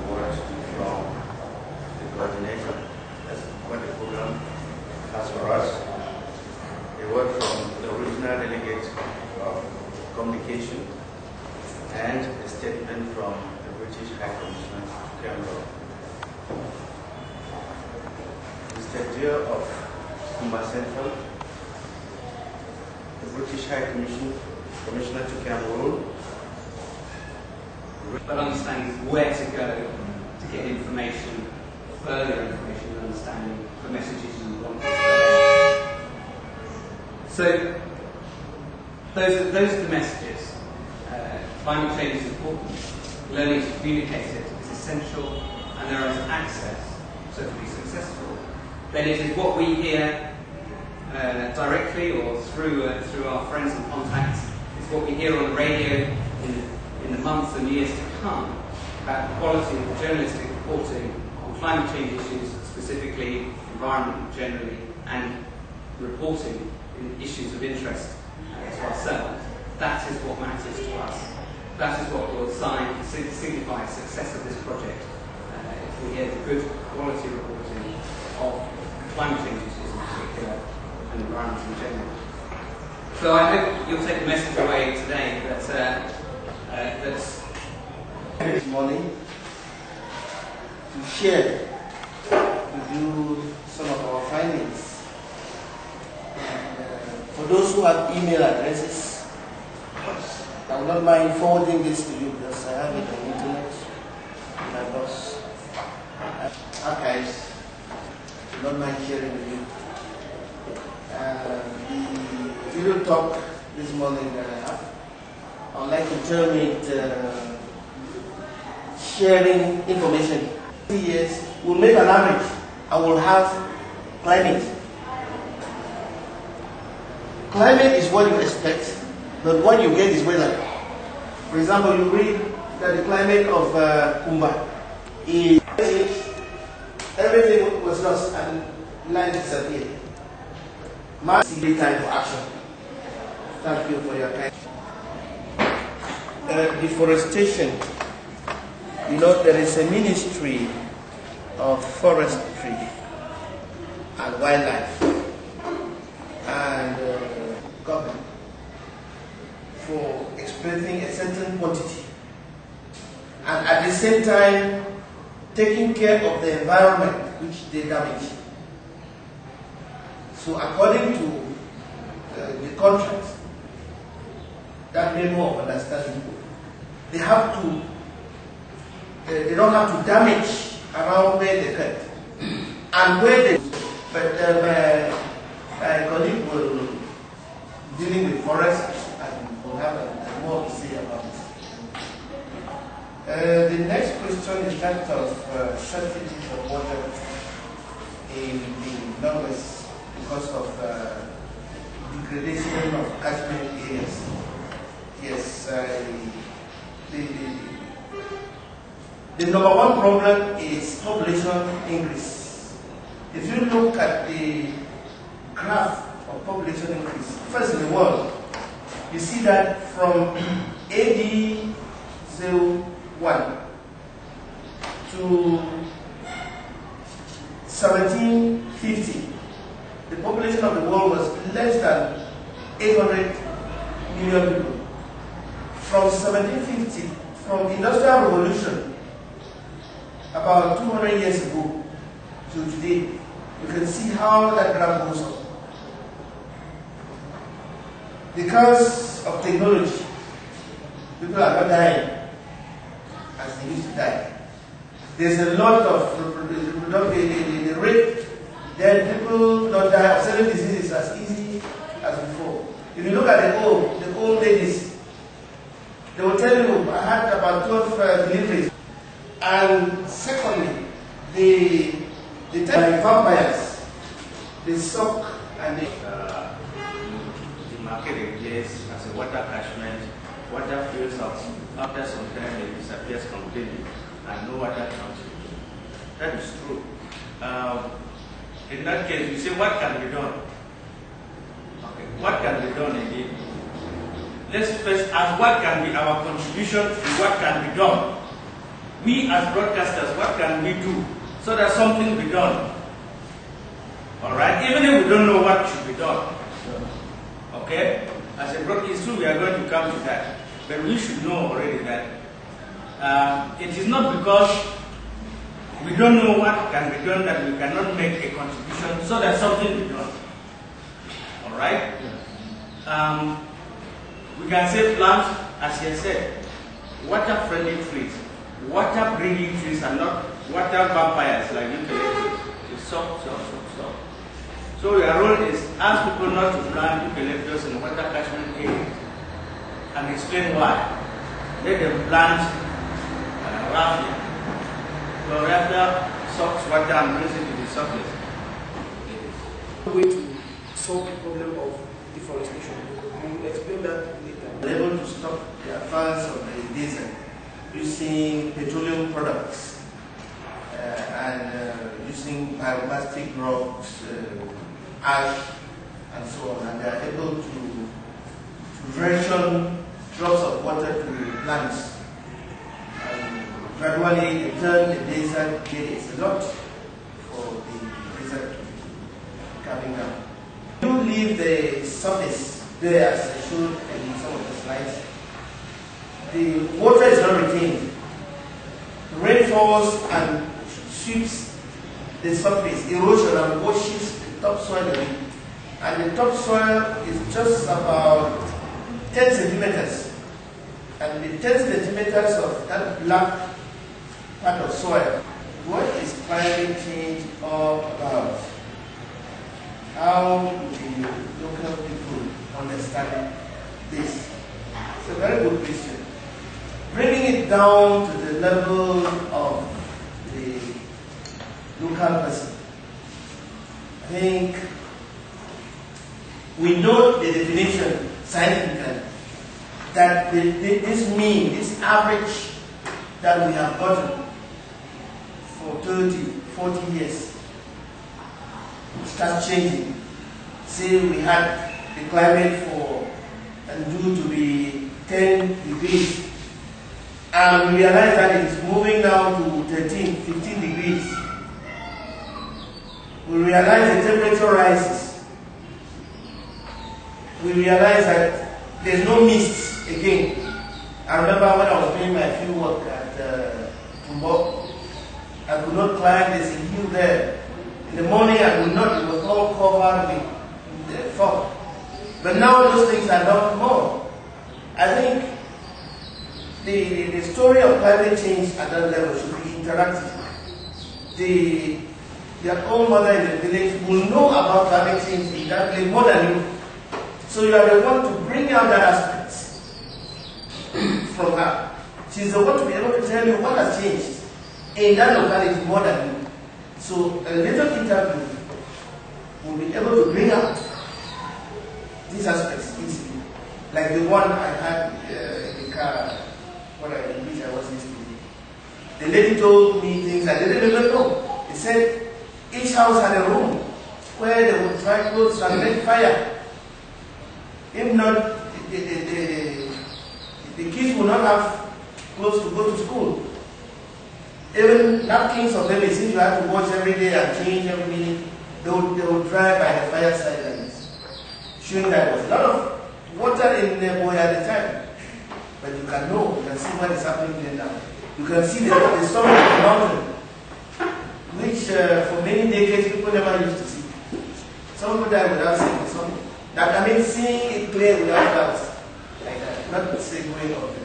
word from the coordinator. That's what the program has for us. A word from the original delegate of communication and a statement from the British High Commissioner to Cameroon. Mr. Dear of Kumba Central, the British High Commissioner to Cameroon, but understanding where to go to get information, further information and understanding the messages you want to spread. So those are the messages. Climate change is important. Learning to communicate it is essential, and there is access. So to be successful, then it is what we hear directly or through our friends and contacts. It's what we hear on the radio in the months and years to come about the quality of journalistic reporting on climate change issues, specifically environment generally, and reporting in issues of interest to ourselves. That is what matters to us. That is what will signify success of this project. If we hear the good quality reporting of climate change issues in particular and environment in general. So I hope you'll take the message away today that's this morning to share with you some of our findings. And, for those who have email addresses, I would not mind forwarding this to you because I have it on the internet. My boss archives. I would not mind sharing with you. The video talk this morning I would like to term it sharing information. 3 years, we'll make an average and we'll have climate. Climate is what you expect, but what you get is weather. For example, you read that the climate of Kumba is everything was lost and land disappeared. Massive time for action. Thank you for your time. Deforestation. You know, there is a ministry of forestry and wildlife and government for exploiting a certain quantity and at the same time taking care of the environment which they damage. So according to the contract, that memo of understanding, they have to, they don't have to damage around where they cut and where they, but my colleague will dealing with forests and will have more to say about this. The next question is that of shortages of water in the northwest because of degradation of catchment areas. Yes, the number one problem is population increase. If you look at the graph of population increase, first in the world, you see that from AD 01 to 1750, the population of the world was less than 800 million people. From 1750, from the Industrial Revolution, about 200 years ago to today, you can see how that graph goes up. Because of technology, people are not dying as they used to die. There's a lot of the rate that people don't die of certain diseases as easy as before. If you look at the old ladies, they will tell you, I had about 12 deliveries. And secondly, the vampires, they suck and they... the market exists as a water catchment, water fills up, after some time it disappears completely, and no water comes in. That is true. In that case, we say, what can be done? Okay, what can be done indeed? Let's first ask what can be our contribution to what can be done. we as broadcasters, what can we do so that something be done? All right, even if we don't know what should be done. Okay, as a broadcaster, we are going to come to that, but we should know already that it is not because we don't know what can be done that we cannot make a contribution so that something be done. All right. We can say plants, as you said, water-friendly trees. Water-bringing trees are not water vampires like eucalyptus. It's soft. So your role is ask people not to plant eucalyptus in water catchment areas and explain why. Let them plant raffia. So raffia soaks water and brings it to the surface. Way to solve the problem of deforestation. You will explain that later. They're able to stop the advance of the desert using petroleum products and using pyroclastic rocks, ash, and so on. And they're able to ration drops of water to plants. And gradually, they turn the desert it's a lot for the desert coming down. You leave the surface there as I showed in some of the slides. The water is not retained. The rain falls and sweeps the surface, erosion, and washes the topsoil away. And the topsoil is just about 10 centimeters. And the 10 centimeters of that black part of soil, what is climate change all about? How do the local people understand this? It's a very good question. Bringing it down to the level of the local person. I think we know the definition scientifically that this mean, this average that we have gotten for 30, 40 years starts changing. Say we had the climate for and due to be 10 degrees, and we realize that it is moving now to 13, 15 degrees. We realize the temperature rises. We realize that there's no mist again. I remember when I was doing my field work at Kumba, I could not climb, there's a hill there. In the morning I could not, it was all covered with fog. But now those things are not more. I think the story of climate change at that level should be interactive. Your own mother in the village will know about climate change in that place more than you. So you are the one to bring out that aspect from her. She's the one to be able to tell you what has changed in that locality more than you. So a little interview will be able to bring out these aspects easily. Like the one I had in the car, in which I was listening. The lady told me things I didn't even know. They said each house had a room where they would dry clothes and make fire. If not, the kids would not have clothes to go to school. Even napkins or babies, since you have to wash every day and change every minute, they would dry by the fireside like this. Showing that there was a lot of water in the boy at the time. But you can know, you can see what is happening there now. You can see the summit of the mountain, which for many decades people never used to see. Some people die without seeing the summit. That I mean seeing it clear without clouds. Like that, not say going up.